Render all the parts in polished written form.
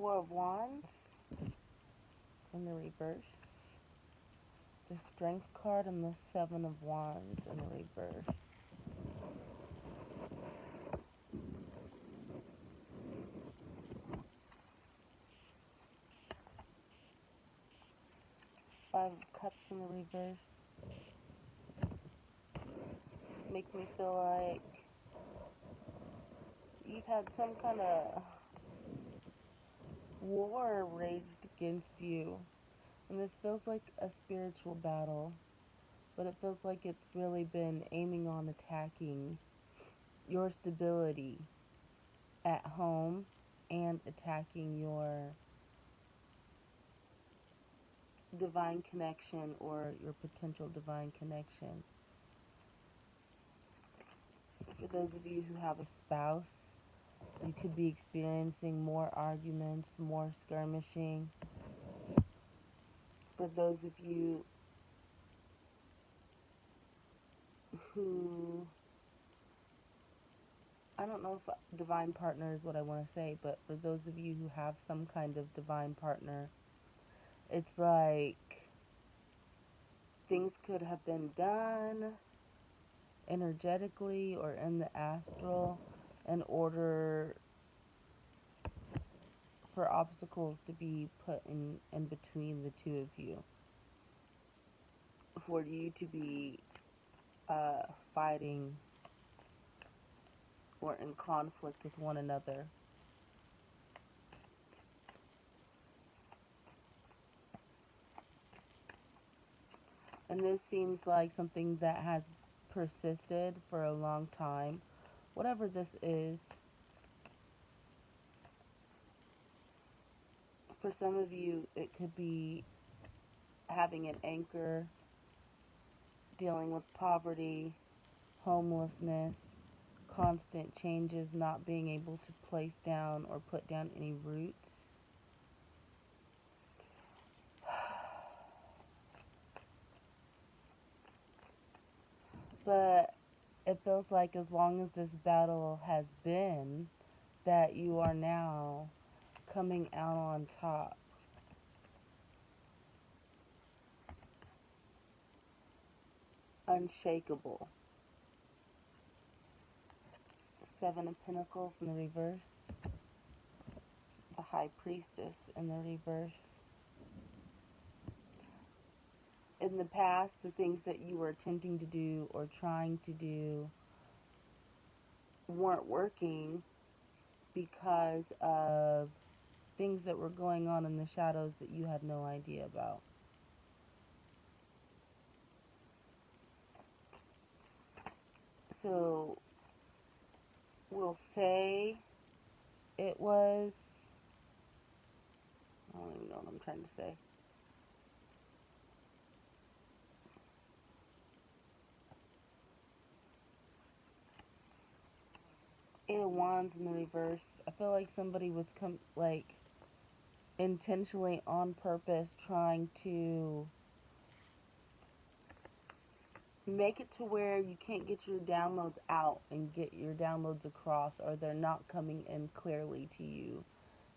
Four of Wands in the reverse. The Strength card and the Seven of Wands in the reverse. Five of Cups in the reverse. This makes me feel like you've had some kind of war raged against you. And this feels like a spiritual battle. But it feels like it's really been aiming on attacking your stability at home and attacking your divine connection or your potential divine connection. For those of you who have a spouse, you could be experiencing more arguments, more skirmishing. For those of you who, I don't know if divine partner is what I want to say, but for those of you who have some kind of divine partner, it's like things could have been done energetically or in the astral in order for obstacles to be put in between the two of you, for you to be fighting or in conflict with one another. And this seems like something that has persisted for a long time. Whatever this is, for some of you, it could be having an anchor, dealing with poverty, homelessness, constant changes, not being able to place down or put down any roots. But it feels like as long as this battle has been, that you are now coming out on top. Unshakable. Seven of Pentacles in the reverse. The High Priestess in the reverse. In the past, the things that you were attempting to do or trying to do weren't working because of things that were going on in the shadows that you had no idea about. So we'll say it was, I don't even know what I'm trying to say. Eight of Wands in the reverse. I feel like somebody was intentionally on purpose trying to make it to where you can't get your downloads out and get your downloads across, or they're not coming in clearly to you.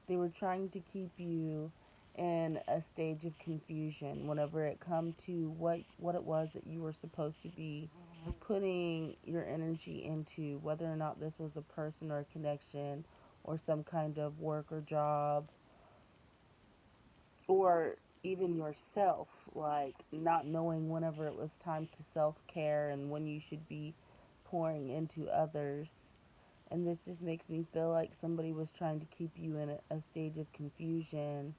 They were trying to keep you in a stage of confusion whenever it come to what it was that you were supposed to be putting your energy into, whether or not this was a person or a connection or some kind of work or job, or even yourself, like not knowing whenever it was time to self-care and when you should be pouring into others. And this just makes me feel like somebody was trying to keep you in a stage of confusion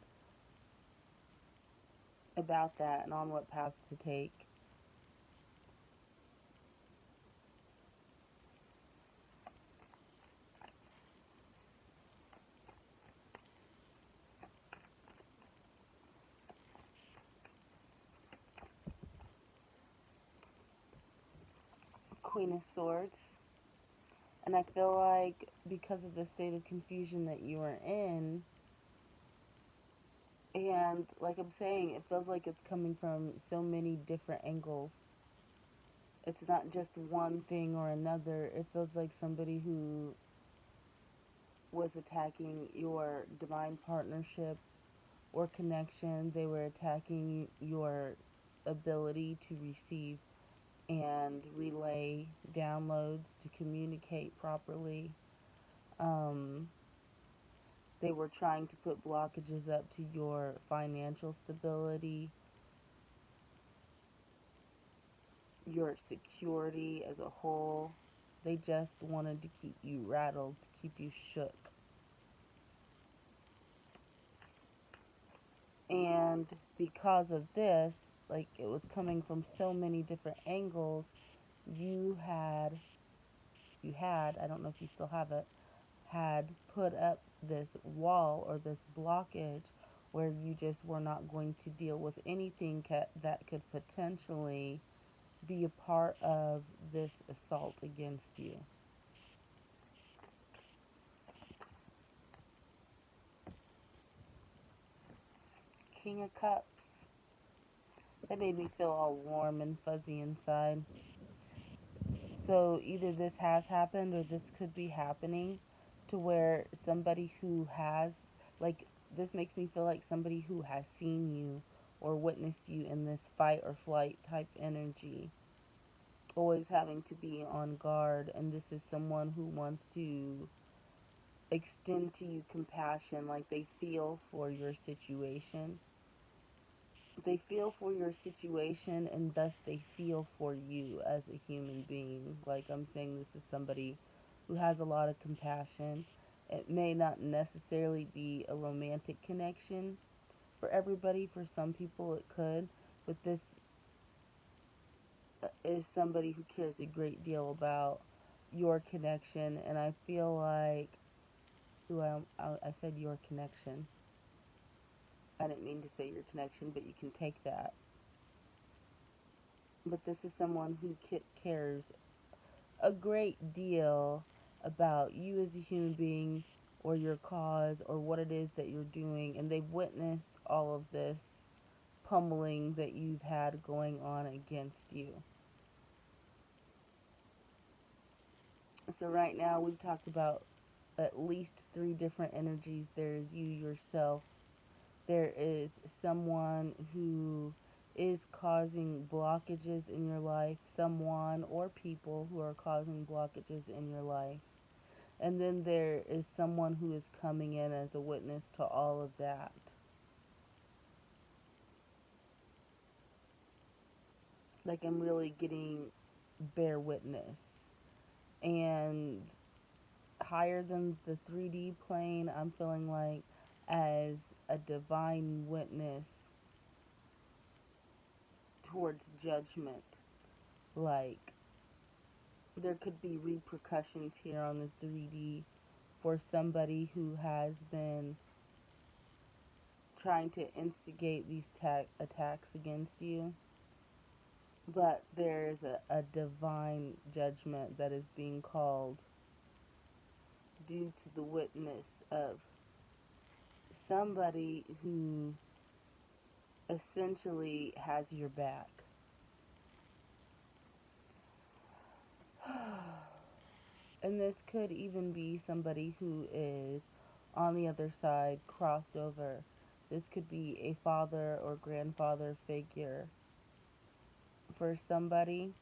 about that and on what path to take. Queen of Swords. And I feel like because of the state of confusion that you are in, and like I'm saying, it feels like it's coming from so many different angles. It's not just one thing or another. It feels like somebody who was attacking your divine partnership or connection. They were attacking your ability to receive and relay downloads, to communicate properly. Um, they were trying to put blockages up to your financial stability, your security as a whole. They just wanted to keep you rattled, to keep you shook. And because of this, like it was coming from so many different angles, you had, I don't know if you still have it, had put up this wall or this blockage where you just were not going to deal with anything that could potentially be a part of this assault against you. King of Cups. That made me feel all warm and fuzzy inside. So either this has happened or this could be happening to where somebody who has, like, this makes me feel like somebody who has seen you or witnessed you in this fight or flight type energy, always having to be on guard. And this is someone who wants to extend to you compassion, like they feel for your situation. They feel for your situation, and thus they feel for you as a human being. Like I'm saying, this is somebody who has a lot of compassion. It may not necessarily be a romantic connection for everybody. For some people it could, but this is somebody who cares a great deal about your connection. And I feel like, ooh, I said your connection. I didn't mean to say your connection, but you can take that. But this is someone who cares a great deal about you as a human being or your cause or what it is that you're doing, and they've witnessed all of this pummeling that you've had going on against you. So right now we've talked about at least three different energies. There's you yourself, there is someone who is causing blockages in your life, someone or people who are causing blockages in your life. And then there is someone who is coming in as a witness to all of that. Like I'm really getting bear witness. And higher than the 3D plane, I'm feeling like as a divine witness towards judgment. Like there could be repercussions here on the 3D for somebody who has been trying to instigate these attacks against you. But there is a divine judgment that is being called due to the witness of somebody who essentially has your back. And this could even be somebody who is on the other side, crossed over. This could be a father or grandfather figure for somebody.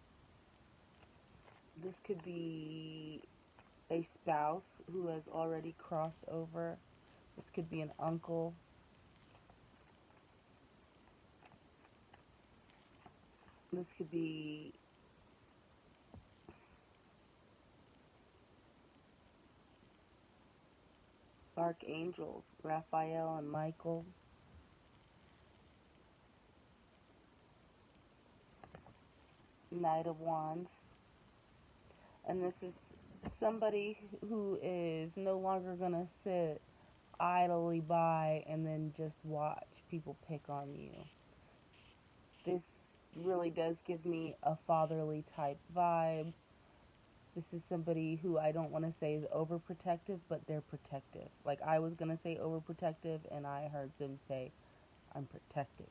This could be a spouse who has already crossed over. This could be an uncle. This could be archangels, Raphael and Michael. Knight of Wands. And this is somebody who is no longer going to sit idly by and then just watch people pick on you. This really does give me a fatherly type vibe. This is somebody who I don't want to say is overprotective, but they're protective. Like I was going to say overprotective, and I heard them say, I'm protective.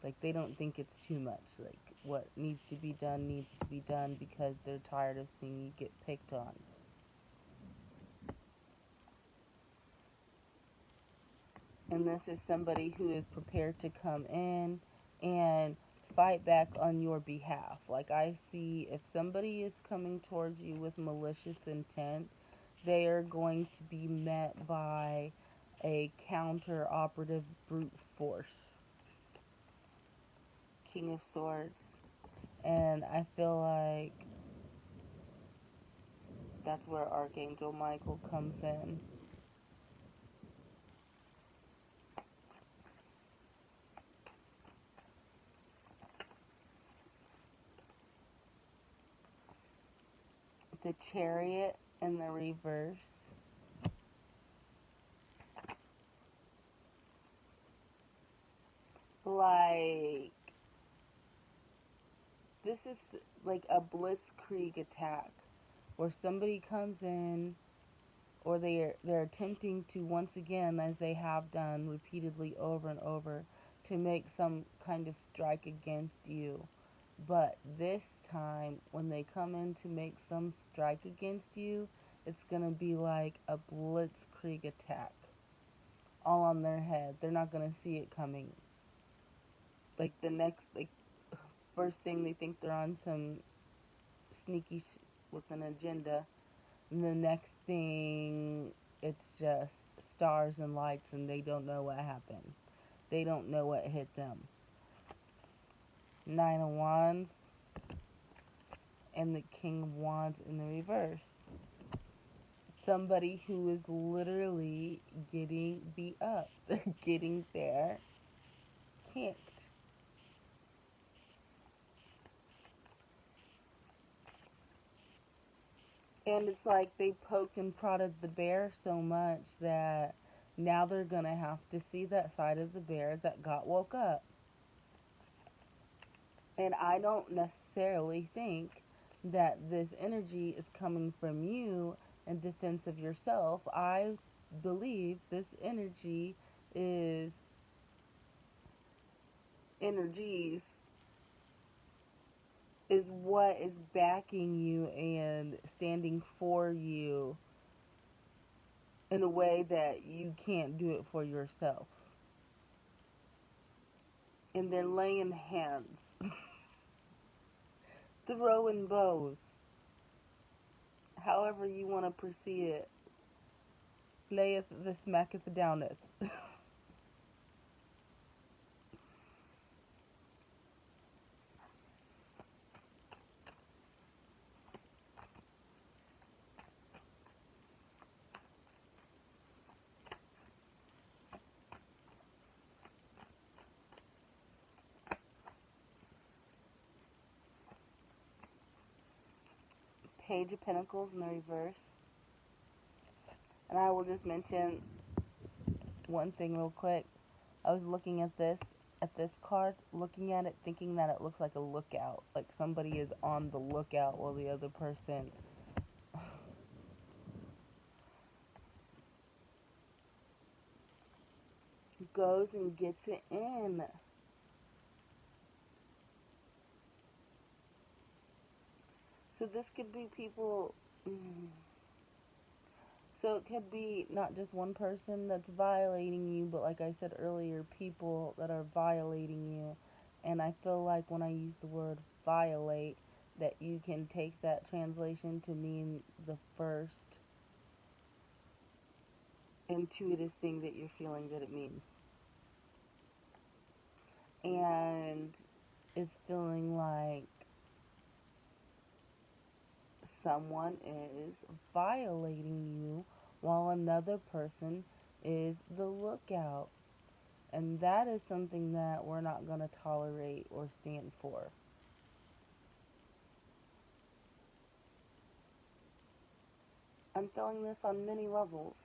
Like they don't think it's too much. Like what needs to be done because they're tired of seeing you get picked on. And this is somebody who is prepared to come in and fight back on your behalf. Like, I see if somebody is coming towards you with malicious intent, they are going to be met by a counter operative brute force. King of Swords. And I feel like that's where Archangel Michael comes in. The Chariot in the reverse. Like, this is like a blitzkrieg attack where somebody comes in, or they're attempting to, once again, as they have done repeatedly over and over, to make some kind of strike against you. But this time, when they come in to make some strike against you, it's gonna be like a blitzkrieg attack, all on their head. They're not gonna see it coming. Like, the next, like, first thing, they think they're on some sneaky with an agenda, and the next thing, it's just stars and lights, and they don't know what happened. They don't know what hit them. Nine of Wands and the King of Wands in the reverse. Somebody who is literally getting beat up. They're getting their kicked. And it's like they poked and prodded the bear so much that now they're going to have to see that side of the bear that got woke up. And I don't necessarily think that this energy is coming from you in defense of yourself. I believe this energy is energies is what is backing you and standing for you in a way that you can't do it for yourself. And they're laying hands, throwing bows, however you want to perceive it. Layeth the smacketh downeth. Page of Pentacles in the reverse. And I will just mention one thing real quick. I was looking at this card, looking at it, thinking that it looks like a lookout, like somebody is on the lookout while the other person goes and gets it in. So this could be people. So it could be not just one person that's violating you, but like I said earlier, people that are violating you. And I feel like when I use the word violate, that you can take that translation to mean the first intuitive thing that you're feeling that it means. And it's feeling like someone is violating you while another person is the lookout. And that is something that we're not going to tolerate or stand for. I'm feeling this on many levels.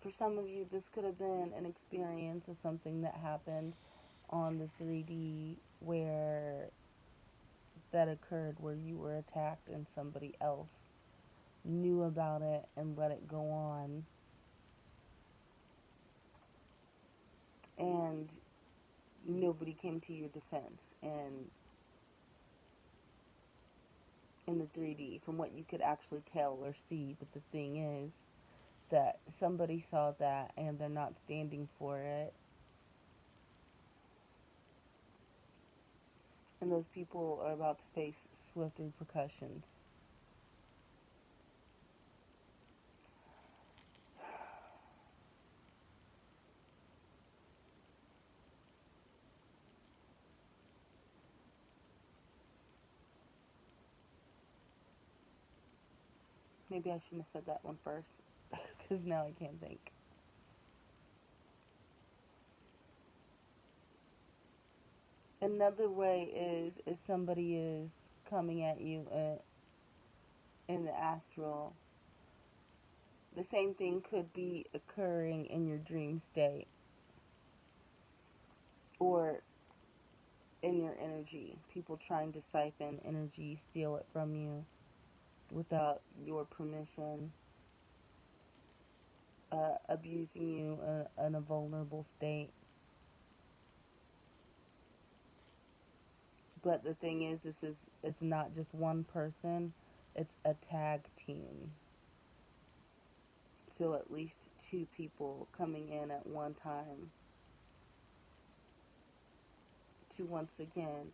For some of you, this could have been an experience of something that happened on the 3D where that occurred, where you were attacked and somebody else knew about it and let it go on. And nobody came to your defense. And in the 3D, from what you could actually tell or see, but the thing is, that somebody saw that and they're not standing for it. And those people are about to face swift repercussions. Maybe I shouldn't have said that one first, because now I can't think. Another way is if somebody is coming at you in the astral, the same thing could be occurring in your dream state or in your energy. People trying to siphon energy, steal it from you without your permission, abusing you in a vulnerable state. But the thing is, it's not just one person, it's a tag team. So at least two people coming in at one time to once again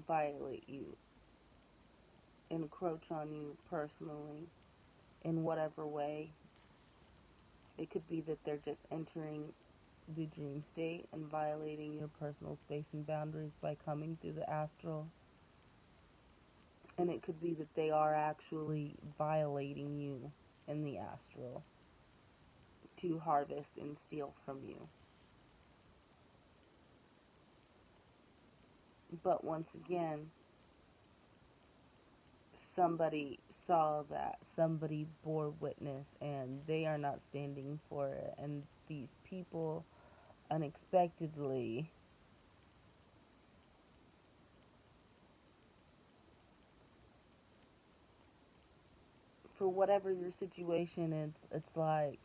violate you, encroach on you personally in whatever way. It could be that they're just entering the dream state and violating your personal space and boundaries by coming through the astral. And it could be that they are actually violating you in the astral to harvest and steal from you. But once again, somebody saw that, somebody bore witness, and they are not standing for it. And these people unexpectedly, for whatever your situation, it's like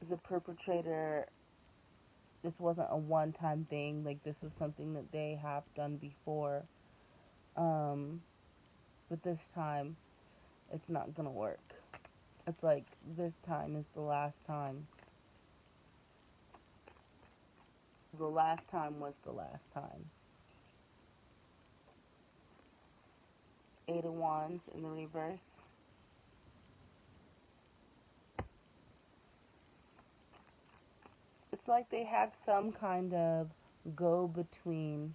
the perpetrator, this wasn't a one-time thing, like this was something that they have done before, um, but this time it's not gonna work. It's like this time is the last time. The last time was the last time. Eight of Wands in the reverse. It's like they had some kind of go-between,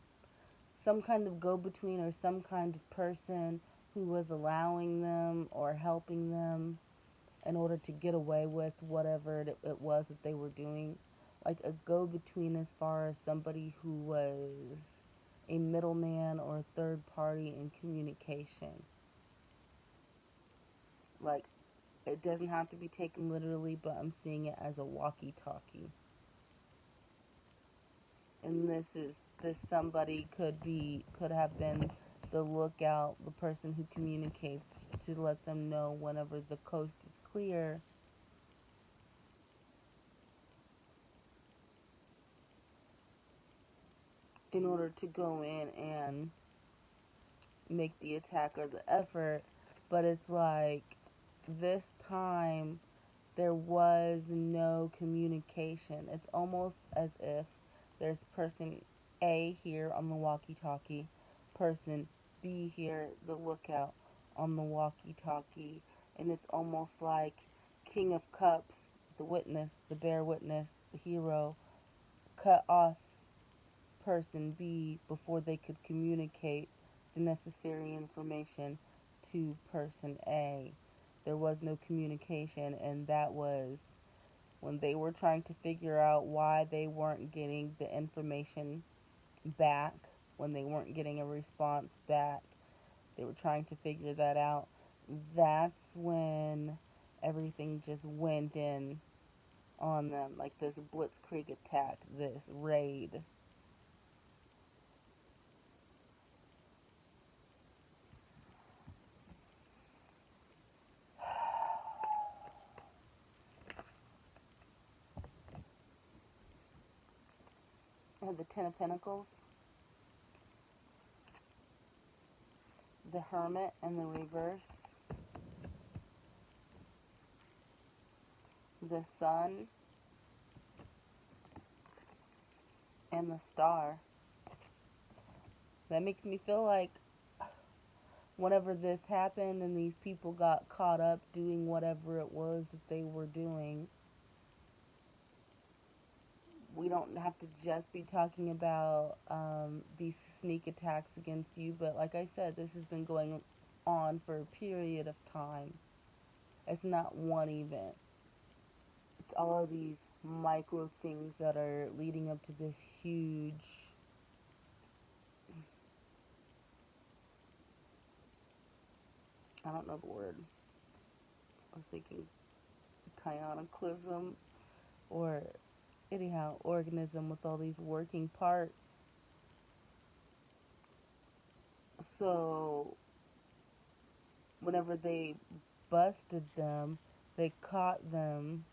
or some kind of person who was allowing them or helping them in order to get away with whatever it was that they were doing. Like a go-between as far as somebody who was a middleman or a third party in communication. Like, it doesn't have to be taken literally, but I'm seeing it as a walkie-talkie. And this somebody could have been the lookout, the person who communicates to let them know whenever the coast is clear, in order to go in and make the attack or the effort. But it's like this time there was no communication. It's almost as if there's person A here on the walkie-talkie, person B here, the lookout, on the walkie-talkie, and it's almost like King of Cups, the witness, the bear witness, the hero, cut off person B before they could communicate the necessary information to person A. There was no communication, and that was when they were trying to figure out why they weren't getting the information back, when they weren't getting a response back. They were trying to figure that out. That's when everything just went in on them, like this blitzkrieg attack, this raid. I have the Ten of Pentacles, the Hermit, and the reverse. the sun and the star. That makes me feel like whenever this happened and these people got caught up doing whatever it was that they were doing, we don't have to just be talking about these sneak attacks against you, but like I said, this has been going on for a period of time. It's not one event. It's all of these micro things that are leading up to this huge, I don't know the word. I was thinking chianicalism, or anyhow, organism with all these working parts. So, whenever they busted them, they caught them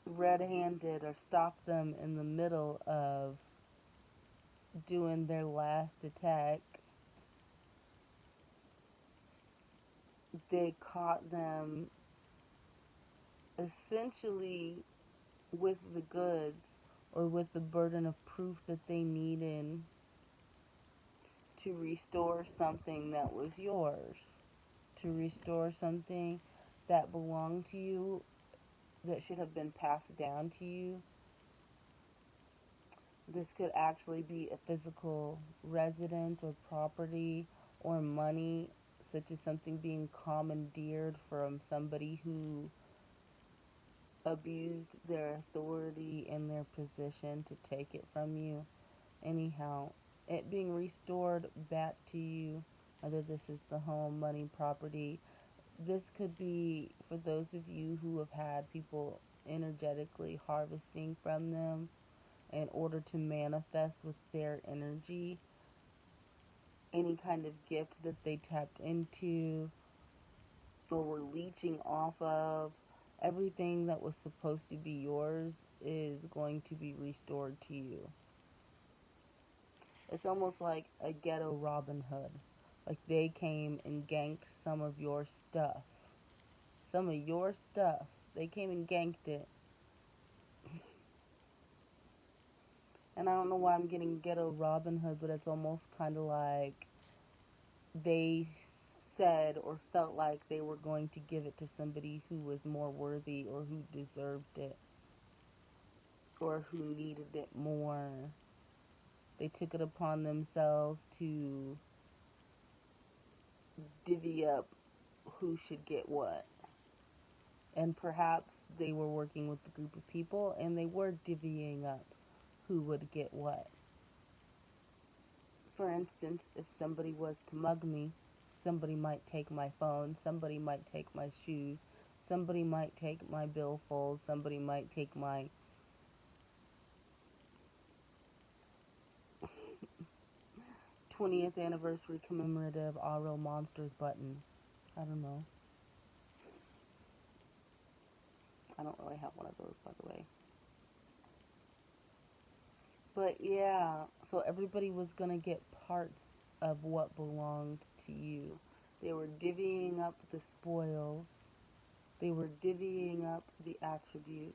red handed or stopped them in the middle of doing their last attack. They caught them essentially with the goods or with the burden of proof that they needed to restore something that was yours, to restore something that belonged to you, that should have been passed down to you. This could actually be a physical residence or property or money, such as something being commandeered from somebody who abused their authority and their position to take it from you. Anyhow, it being restored back to you, whether this is the home, money, property. This could be for those of you who have had people energetically harvesting from them in order to manifest with their energy any kind of gift that they tapped into or were leeching off of. Everything that was supposed to be yours is going to be restored to you. It's almost like a ghetto Robin Hood. Like they came and ganked some of your stuff. Some of your stuff. They came and ganked it. And I don't know why I'm getting ghetto Robin Hood, but it's almost kind of like they said or felt like they were going to give it to somebody who was more worthy or who deserved it or who needed it more. They took it upon themselves to divvy up who should get what. And perhaps they were working with a group of people and they were divvying up who would get what. For instance, if somebody was to mug me, somebody might take my phone, somebody might take my shoes, somebody might take my billfold, somebody might take my 20th anniversary commemorative All Real Monsters button. I don't know. I don't really have one of those, by the way. But yeah, so everybody was going to get parts of what belonged to you. They were divvying up the spoils. They were divvying up the attributes.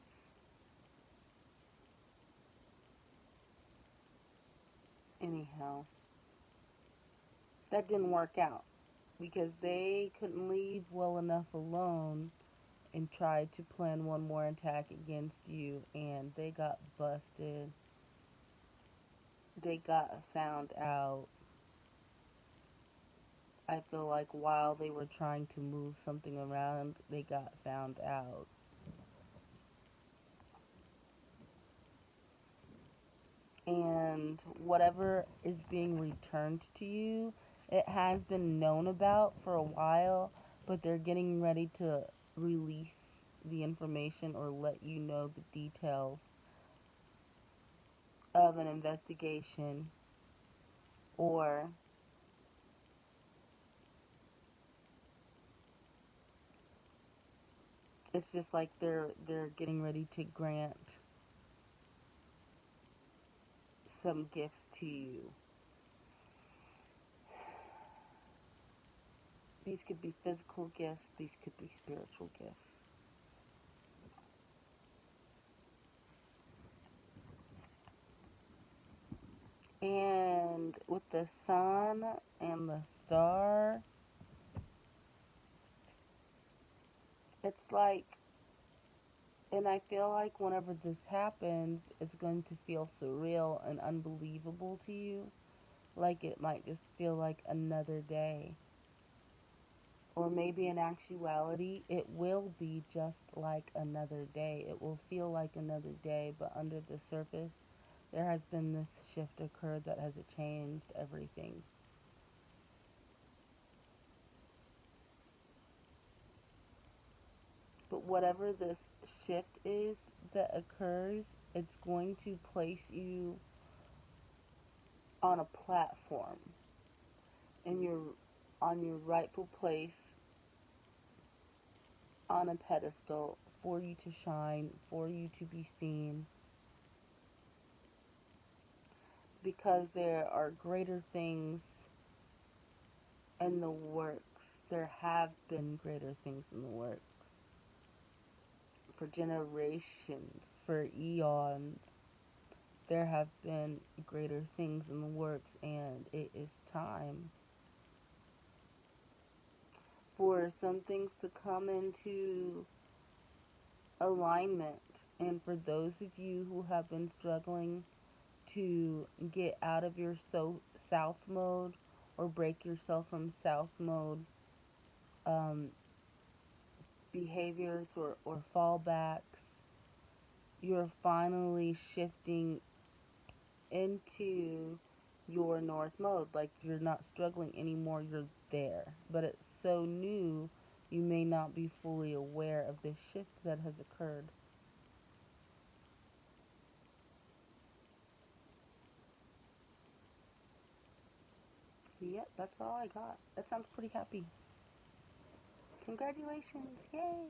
Anyhow, that didn't work out because they couldn't leave well enough alone and tried to plan one more attack against you, and they got busted. They got found out. I feel like while they were trying to move something around, they got found out. And whatever is being returned to you, it has been known about for a while, but they're getting ready to release the information or let you know the details of an investigation, or it's just like they're getting ready to grant some gifts to you. These could be physical gifts, these could be spiritual gifts. And with the sun and the star, it's like, and I feel like whenever this happens, it's going to feel surreal and unbelievable to you. Like it might just feel like another day. Or maybe in actuality, it will be just like another day. It will feel like another day, but under the surface, there has been this shift occurred that has changed everything. But whatever this shift is that occurs, it's going to place you on a platform in your on your rightful place on a pedestal for you to shine, for you to be seen, because there are greater things in the works. There have been greater things in the works for generations, for eons. There have been greater things in the works, and it is time for some things to come into alignment. And for those of you who have been struggling to get out of your south mode or break yourself from south mode um, behaviors or fallbacks, you're finally shifting into your north mode. Like you're not struggling anymore, you're there. But it's so new, you may not be fully aware of this shift that has occurred. Yep, that's all I got. That sounds pretty happy. Congratulations. Yay.